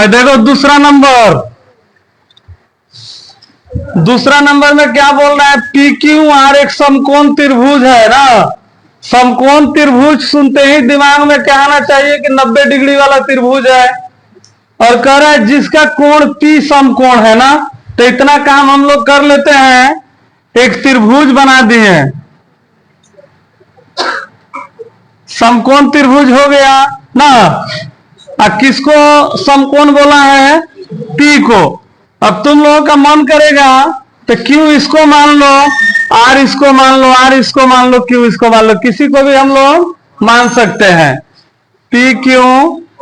देखो दूसरा नंबर में क्या बोल रहा है, पी क्यू आर एक समकोण त्रिभुज है ना। समकोण त्रिभुज सुनते ही दिमाग में क्या आना चाहिए कि 90 डिग्री वाला त्रिभुज है। और कह रहा है जिसका कोण पी समकोण है ना, तो इतना काम हम लोग कर लेते हैं, एक त्रिभुज बना दिए, समकोण त्रिभुज हो गया ना। किसको समकोण बोला है, पी को। अब तुम लोगों का मन करेगा तो क्यू इसको मान लो, आर इसको मान लो, आर इसको मान लो, क्यू इसको मान लो, किसी को भी हम लोग मान सकते हैं, पी क्यू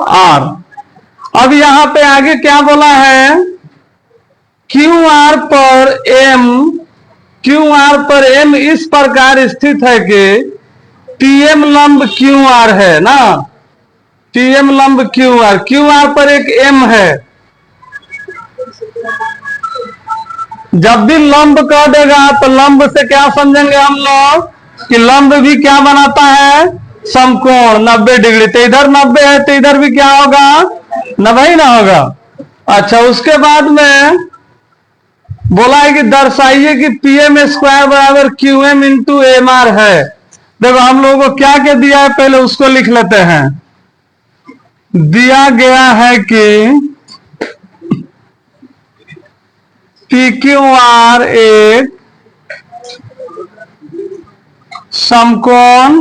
आर। अब यहां पे आगे क्या बोला है, क्यू आर पर एम इस प्रकार स्थित है कि टीएम लंब क्यू आर है ना, टीएम लंब क्यू आर पर एक एम है। जब भी लंब कह देगा तो लंब से क्या समझेंगे हम लोग कि लंब भी क्या बनाता है, समकोण 90 डिग्री। तो इधर 90 है तो इधर भी क्या होगा, 90 ही ना होगा। अच्छा, उसके बाद में बोला है कि दर्शाइए कि पी एम स्क्वायर बराबर Q M into M R है। देखो हम लोगों को क्या क्या दिया है, पहले उसको लिख लेते हैं। दिया गया है कि पी क्यू आर एक समकोण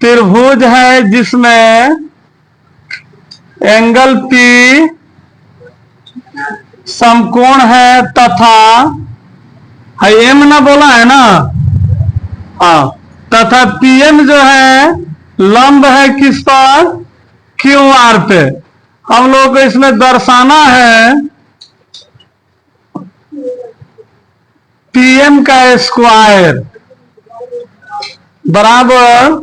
त्रिभुज है जिसमें एंगल पी समकोण है तथा एम ना बोला है ना, हाँ, तथा पीएम जो है लंब है किस पर, क्यू आर पे। हम लोग को इसमें दर्शाना है पीएम का स्क्वायर बराबर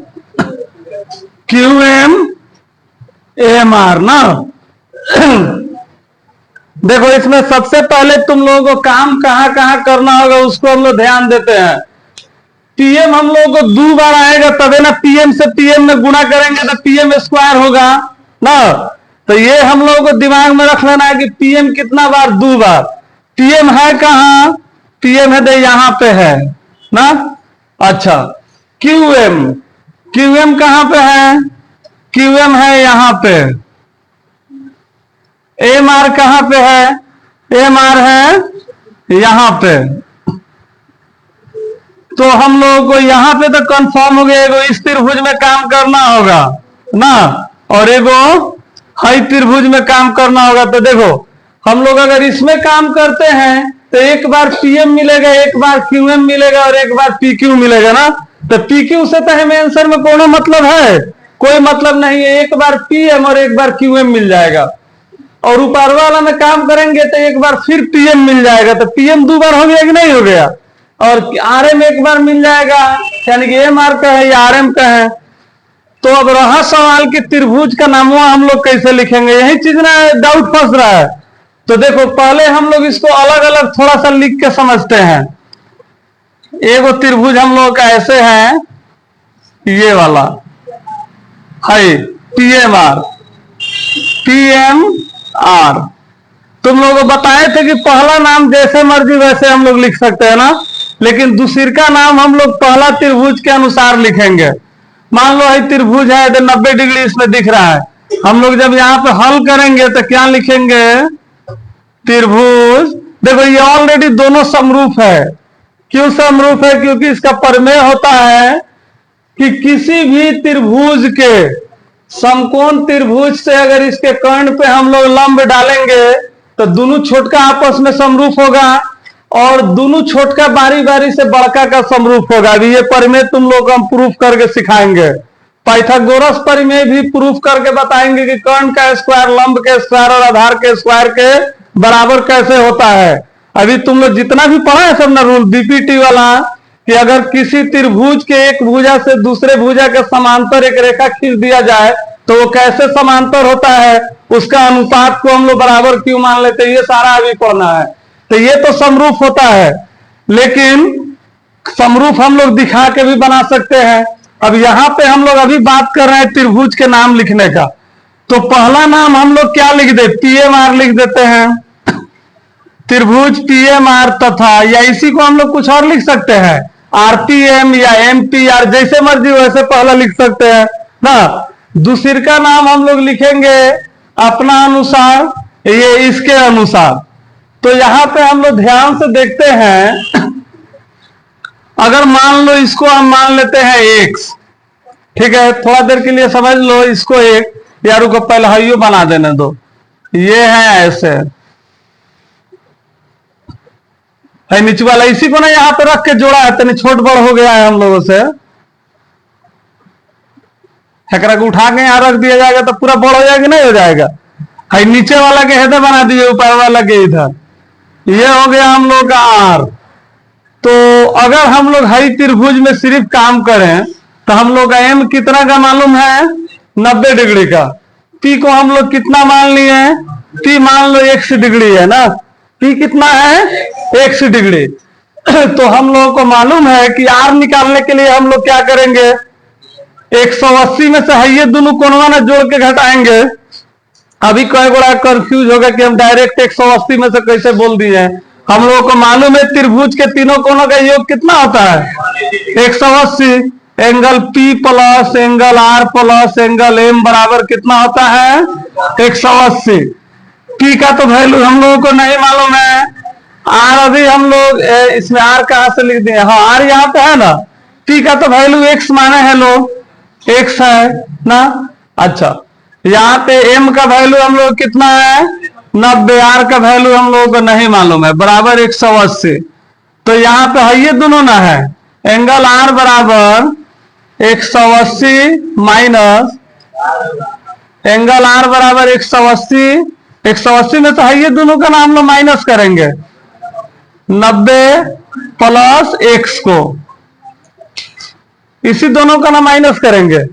क्यू एम एम आर ना। देखो इसमें सबसे पहले तुम लोगों को काम कहां कहां करना होगा उसको हम लोग ध्यान देते हैं। पीएम हम लोगों को 2 बार आएगा तबे ना, पीएम से पीएम में गुणा करेंगे तो पीएम स्क्वायर होगा ना। तो ये हम लोगों को दिमाग में रख लेना है कि पीएम कितना बार, 2 बार। पीएम है कहां, पीएम है तो यहां पे है ना। अच्छा, क्यूएम कहां पे है, क्यूएम है यहां पे। एम आर कहां पे है, एम आर है यहां पे। तो हम लोगों को यहां पे तो कंफर्म हो गया, एगो इस त्रिभुज में काम करना होगा ना, और एगो हाई त्रिभुज में काम करना होगा। तो देखो हम लोग अगर इसमें काम करते हैं तो एक बार पीएम मिलेगा, एक बार क्यूएम मिलेगा और एक बार पीक्यू मिलेगा ना। तो पीक्यू से तो हमें आंसर में कोनो मतलब है, कोई मतलब नहीं है। एक बार पीएम और एक बार क्यूएम मिल जाएगा, और ऊपर वाला में काम करेंगे तो एक बार फिर पीएम मिल जाएगा। तो पीएम 2 बार हो गया कि नहीं हो गया, और आरएम एक बार मिल जाएगा, यानी कि एम आर का है या आरएम का है। तो अब रहा सवाल कि त्रिभुज का नाम हम लोग कैसे लिखेंगे, यही चीज ना डाउट फंस रहा है। तो देखो पहले हम लोग इसको अलग अलग थोड़ा सा लिख के समझते हैं। एगो त्रिभुज हम लोग का ऐसे है, ये वाला है पीएम आर। तुम लोगों को बताए थे कि पहला नाम जैसे मर्जी वैसे हम लोग लिख सकते हैं ना, लेकिन दूसरी का नाम हम लोग पहला त्रिभुज के अनुसार लिखेंगे। मान लो है त्रिभुज है तो 90 डिग्री इसमें दिख रहा है, हम लोग जब यहाँ पे हल करेंगे तो क्या लिखेंगे, त्रिभुज। देखो ये ऑलरेडी दोनों समरूप है। क्यों समरूप है, क्योंकि इसका प्रमेय होता है कि किसी भी त्रिभुज के, समकोण त्रिभुज से अगर इसके कर्ण पे हम लोग लंब डालेंगे तो दोनों छोटका आपस में समरूप होगा, और दोनों छोटका बारी बारी से बड़का का समरूप होगा। अभी ये प्रमेय तुम लोग हम प्रूफ करके सिखाएंगे। पाइथागोरस प्रमेय भी प्रूफ करके बताएंगे कि कर्ण का स्क्वायर लंब के स्क्वायर और आधार के स्क्वायर के बराबर कैसे होता है। अभी तुम लोग जितना भी पढ़ा है सब ना रूल बीपीटी वाला, कि अगर किसी त्रिभुज के एक भुजा से दूसरे भुजा के समांतर एक रेखा खींच दिया जाए तो वो कैसे समांतर होता है, उसका अनुपात को हम लोग बराबर क्यों मान लेते हैं, ये सारा अभी पढ़ना है। तो ये तो समरूप होता है, लेकिन समरूप हम लोग दिखा के भी बना सकते हैं। अब यहां पे हम लोग अभी बात कर रहे हैं त्रिभुज के नाम लिखने का। तो पहला नाम हम लोग क्या लिख दे, पीएमआर लिख देते हैं, त्रिभुज पीएमआर तथा, या इसी को हम लोग कुछ और लिख सकते हैं, आरपीएम या एमपीआर, जैसे मर्जी वैसे पहला लिख सकते हैं ना। दूसरे का नाम हम लोग लिखेंगे अपना अनुसार, ये इसके अनुसार। तो यहां पे हम लोग ध्यान से देखते हैं, अगर मान लो इसको हम मान लेते हैं एक्स, ठीक है, थोड़ा देर के लिए समझ लो इसको एक, यार को पहले हाइयो बना देने दो, ये है ऐसे है नीचे वाला, इसी को ना यहाँ पे रख के जोड़ा है, तनी छोट बड़ हो गया है हम लोगों से, एकरा को उठा के यहाँ रख दिया जाएगा तो पूरा बड़ हो जाएगा, नहीं हो जाएगा। है नीचे वाला के हेदे बना दिए, ऊपर वाला के इधर, ये हो गया हम लोग का आर। तो अगर हम लोग हाई त्रिभुज में सिर्फ काम करें तो हम लोग का एम कितना का मालूम है, 90 डिग्री का। पी को हम लोग कितना मान लिए, पी मान लो 1 डिग्री है ना, पी कितना है 1 डिग्री। तो हम लोगों को मालूम है कि आर निकालने के लिए हम लोग क्या करेंगे, 180 में से है ये दोनों कोणवा ना जोड़ के घटाएंगे। अभी कई बड़ा कंफ्यूज होगा कि हम डायरेक्ट 180 में से कैसे बोल दिए। हम लोगों को मालूम है त्रिभुज के तीनों कोणों का योग कितना होता है, 180। Angle P plus angle R plus angle M बराबर कितना होता है, 180। P का तो वैल्यू हम लोगों को नहीं मालूम है, R अभी हम लोग इसमें R कहां से लिख दिए, हाँ R यहाँ पे है ना। P का तो वैल्यू x माने है लोग, x है ना। अच्छा, यहाँ पे M का वैल्यू हम लोग कितना है, 90। R का वैल्यू हम लोगों को नहीं मालूम है, बराबर 180। तो यहाँ पे है ये दोनों ना है, एंगल R बराबर 180 माइनस एंगल R बराबर 180। 180 में तो है ये दोनों का नाम लोग माइनस करेंगे, 90 प्लस x को, इसी दोनों का ना माइनस करेंगे,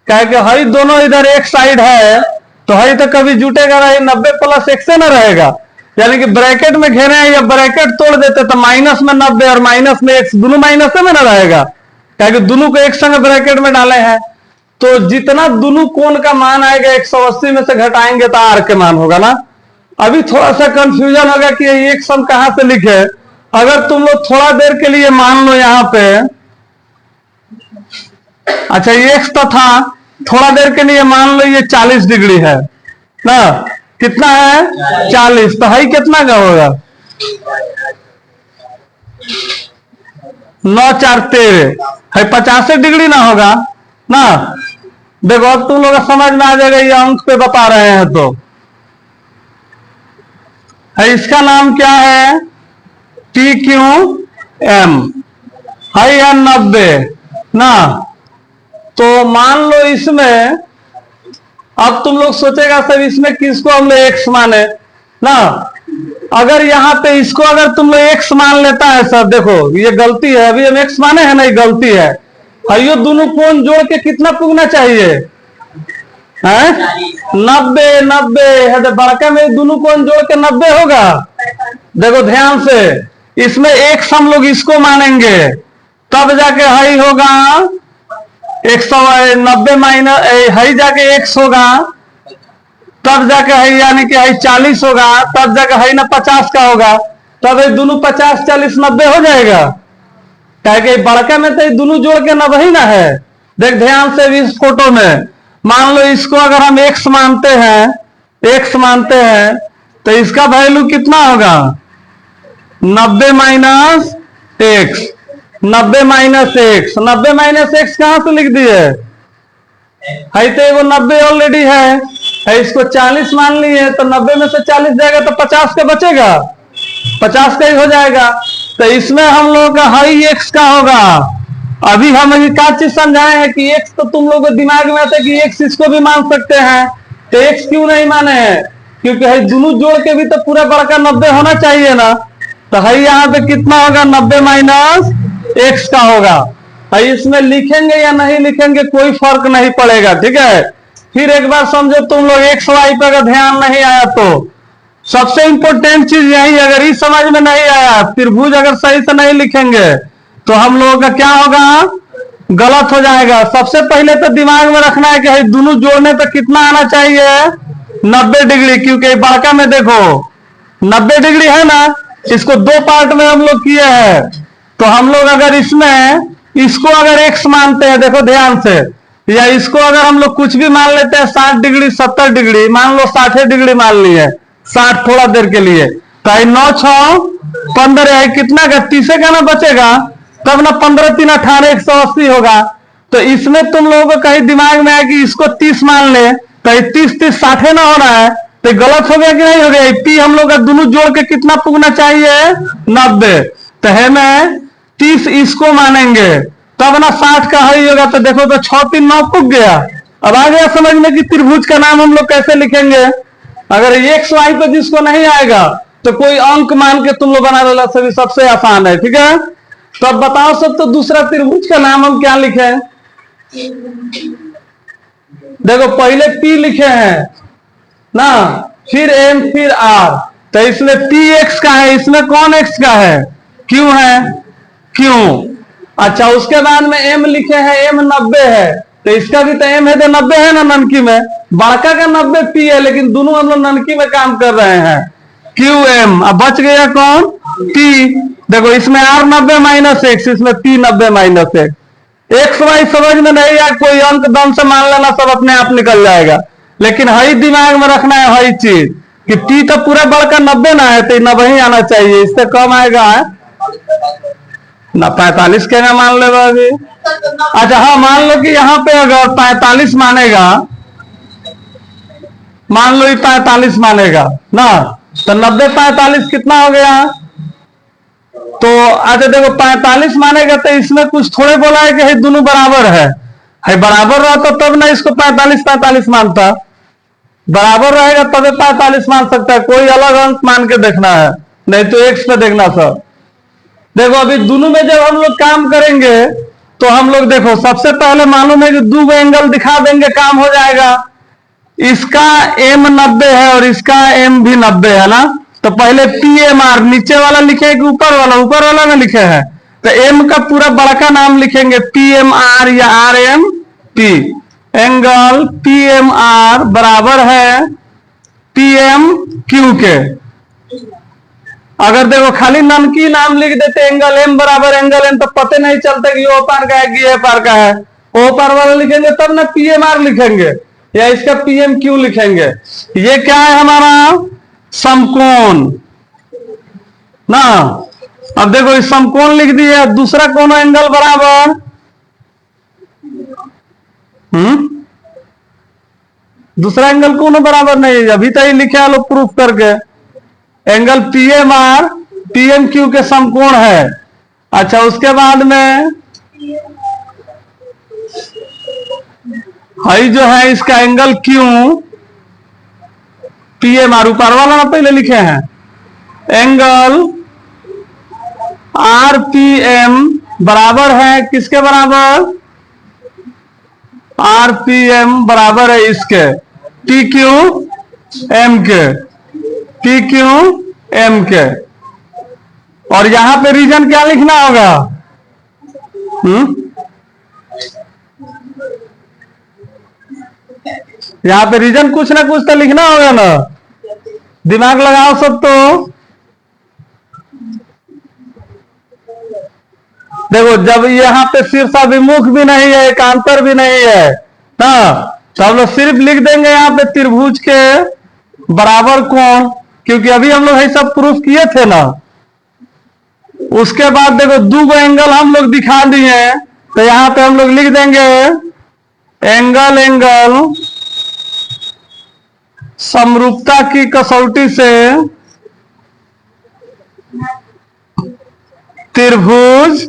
क्या कि हई दोनों इधर एक साइड है तो हई तो कभी जुटेगा नहीं, 90 प्लस x से ना रहेगा। यानी कि ब्रैकेट में घेरे हैं या ब्रैकेट तोड़ देते तो माइनस में 90 और माइनस में x, दोनों माइनस में ना रहेगा, क्या कि दोनों को एक संग ब्रैकेट में डाले हैं। तो जितना दोनों कोण का मान आएगा 180 में से घटाएंगे तो आर के मान होगा ना। अभी थोड़ा सा कंफ्यूजन होगा कि ये एक सम कहां से लिखे। अगर तुम लोग थोड़ा देर के लिए मान लो यहाँ पे, अच्छा ये x तो था, थोड़ा देर के लिए मान लो ये 40 डिग्री है ना, कितना है 40, तो हाई कितना का होगा, 9 4 13 है, 85 डिग्री ना होगा ना। देखो अब तुम लोग समझ में आ जाएगा, ये अंक पे बता रहे हैं तो है, इसका नाम क्या है, पी क्यू एम है 90 ना। तो मान लो इसमें, अब तुम लोग सोचेगा सर इसमें किसको हम लोग x माने ना। अगर यहाँ पे इसको अगर तुम लोग x मान लेता है सर, देखो ये गलती है, अभी हम x माने हैं ना, ये गलती है। ये दोनों कोण जोड़ के कितना पुगना चाहिए है, 90 90 है, बड़का में दोनों कोण जोड़ के 90 होगा। देखो ध्यान से, इसमें x हम लोग इसको मानेंगे तब जाके हाई होगा 190 माइनस हाई जाके x होगा, तब जाके हाई यानी कि हाई 40 होगा, तब जाके हाई ना 50 का होगा, तब ये दोनों 50 40 90 हो जाएगा। क्या कि बड़का में तो ये दोनों जोड़ के 90 ही ना है। देख ध्यान से इस फोटो में, मान लो इसको अगर हम x मानते हैं तो इसका वैल्यू कितना होगा, 90 minus x, 90 minus x, 90 minus x कहां से लिख दिए है, तो वो 90 ऑलरेडी है, इसको 40 मान लिए तो 90 में से 40 जाएगा तो 50 का बचेगा, 50 का ही हो जाएगा। तो इसमें हम लोगों का हाई x का होगा। अभी हम क्या चीज समझाए हैं कि x तो तुम लोगों को दिमाग में आता है कि x इसको भी मान सकते हैं, तो x क्यों नहीं माने हैं, क्योंकि हाई दोनों जोड़ के भी तो पूरा बड़का 90 होना चाहिए ना। तो हाई यहाँ पे कितना होगा, 90 माइनस x का होगा। हाई इसमें लिखेंगे या नहीं लिखेंगे कोई फर्क नहीं पड़ेगा, ठीक है। फिर एक बार समझो तुम लोग x y पे अगर ध्यान नहीं आया तो सबसे इंपॉर्टेंट चीज यही, अगर इस समझ में नहीं आया, त्रिभुज अगर सही से नहीं लिखेंगे तो हम लोगों का क्या होगा, गलत हो जाएगा। सबसे पहले तो दिमाग में रखना है कि दोनों जोड़ने पे कितना आना चाहिए, 90 डिग्री, क्योंकि बाका में देखो 90 डिग्री है ना। इसको दो पार्ट में हम लोग किए हैं, तो हम लोग अगर इसमें इसको अगर x मानते हैं, देखो ध्यान से, या इसको अगर हम लोग कुछ भी मान लेते हैं 60 डिग्री 70 डिग्री, मान लो 60 डिग्री मान लिए, 60 थोड़ा देर के लिए, तो 9 6 15 है, कितना का 30 का ना बचेगा, तब ना 15 3 18 180 होगा। तो इसमें तुम लोगों को कहीं दिमाग में है कि इसको 30 मान ले, तो 30 30 60 ना होना है, तो गलत हो गया कि नहीं हो गया। पी हम लोग का दोनों जोड़ के कितना पुगना चाहिए, 90। तो है मैं 30 इसको मानेंगे, तब ना 60 का ही होगा। तो देखो तो 6 3 9 पुग गया। अब आ गया समझ में कि त्रिभुज का नाम हम लोग कैसे लिखेंगे। अगर एक्स वाई पे जिसको नहीं आएगा तो कोई अंक मान के तुम लोग बना लेना, सभी सबसे आसान है, ठीक है। तो अब बताओ सब, तो दूसरा त्रिभुज का नाम हम क्या लिखे। देखो पहले पी लिखे हैं ना, फिर एम, फिर आर, तो इसमें पी एक्स का है, इसमें कौन एक्स का है, क्यू है, क्यू। अच्छा उसके बाद में एम लिखे हैं, एम 90 है, तो इसका भी तो एम है तो 90 है ना ननकी में। बड़का का 90 पी है, लेकिन दोनों हम लोग ननकी में काम कर रहे हैं, क्यू एम। अब बच गया कौन, पी। देखो इसमें आर 90 माइनस एक्स, इसमें P 90 minus X. X Y समझ में नहीं आया, कोई अंक दम से मान लेना, सब अपने आप निकल जाएगा। लेकिन हई दिमाग में रखना है हई चीज कि पी तो पूरा बढ़कर 90 ना है, तो 90 ही आना चाहिए, इससे कम आएगा है ना। 45 के ना मान ले अभी। अच्छा हाँ, मान लो कि यहाँ पे अगर 45 मानेगा, मान लो ये 45 मानेगा ना, तो 90 45 कितना हो गया। तो अच्छा देखो 45 मानेगा, तो इसमें कुछ थोड़े बोला है कि दोनों बराबर है बराबर रहता तब ना इसको 45 45 मानता, बराबर रहेगा तब 45 मान सकता है। कोई अलग अंक मान के देखना है, नहीं तो एक्स पे देखना सब। देखो अभी दोनों में जब हम लोग काम करेंगे, तो हम लोग देखो सबसे पहले मालूम है कि दो एंगल दिखा देंगे, काम हो जाएगा। इसका एम 90 है और इसका एम भी 90 है ना। तो पहले पी एम आर, नीचे वाला लिखे कि ऊपर वाला में लिखे हैं, तो एम का पूरा बड़ा नाम लिखेंगे पी एम आर या R M P. Angle P M R बराबर है पी एम क्यू के। अगर देखो खाली ननकी नाम लिख देते एंगल एम बराबर एंगल एम, तो पता नहीं चलता कि ओ पार का है कि ए पार का है। ओ पार वाला लिखेंगे तब ना पी एम आर लिखेंगे, या इसका पी एम क्यू लिखेंगे। ये क्या है हमारा समकोण ना। अब देखो इस समकोण लिख दिया, दूसरा कौन एंगल बराबर, दूसरा एंगल कौन बराबर नहीं है, अभी तो ही लिखे लोग प्रूफ करके। Angle P M R P M Q के समकोण है। अच्छा उसके बाद में हाई जो है इसका angle Q P M R, ऊपर वाला ना पहले लिखे हैं, एंगल आर पी एम बराबर है किसके बराबर, आर पी एम बराबर है इसके पी क्यू एम के, पी क्यू एम के। और यहां पे रीजन क्या लिखना होगा, यहां पे रीजन कुछ ना कुछ तो लिखना होगा ना, दिमाग लगाओ सब। तो देखो जब यहाँ पे शीर्षाभिमुख भी नहीं है, एकांतर भी नहीं है ना, तो हम लोग सिर्फ लिख देंगे यहाँ पे त्रिभुज के बराबर कोण, क्योंकि अभी हम लोग ये सब प्रूफ किए थे ना। उसके बाद देखो दो एंगल हम लोग दिखा दिए, तो यहाँ पे हम लोग लिख देंगे एंगल समरूपता की कसौटी से त्रिभुज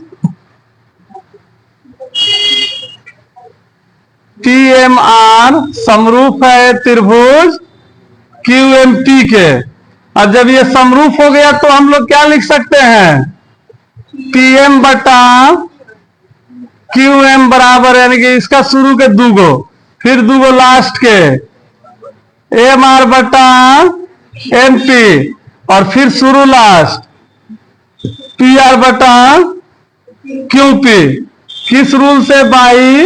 पी एम आर समरूप है त्रिभुज क्यू एम पी के। और जब ये समरूप हो गया तो हम लोग क्या लिख सकते हैं, पी एम बटा क्यू एम बराबर, यानी कि इसका शुरू के दूगो फिर दूगो लास्ट के, एम आर बटा एम पी, और फिर शुरू लास्ट पी आर बटा क्यू पी। किस रूल से? By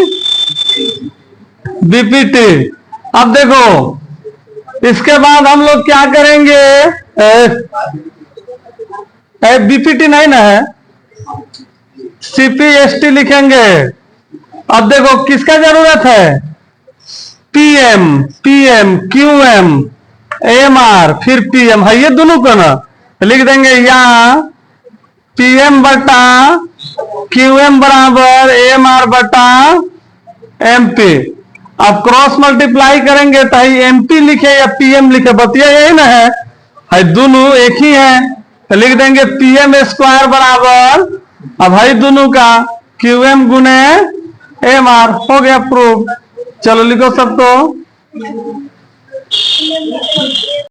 BPT. अब देखो इसके बाद हम लोग क्या करेंगे? बीपीटी नहीं ना है, सीपीएसटी लिखेंगे। अब देखो किसका जरूरत है? पीएम, पीएम, क्यूएम, एमआर, फिर पीएम है, ये दोनों का ना लिख देंगे यहां पीएम बटा क्यूएम बराबर एमआर बटा एमपी। अब क्रॉस मल्टीप्लाई करेंगे तो एमपी लिखे या पीएम लिखे, बतिया यही ना है दोनों एक ही है, तो लिख देंगे पीएम स्क्वायर बराबर, अब है दोनों का क्यूएम गुने एमआर। हो गया प्रूफ। चलो लिखो सबको।